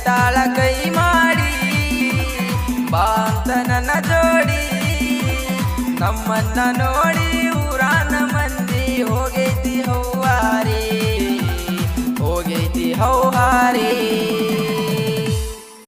ಕರಿತಾಳ ಕೈ ಮಾಡಿ ಬಾ ಅಂತ ನನ್ನ ಜೋಡಿ ನಮ್ಮನ್ನ ನೋಡಿ ಊರಾನ ಮಂದಿ ಹೋಗೈತಿ ಹೌಹಾರಿ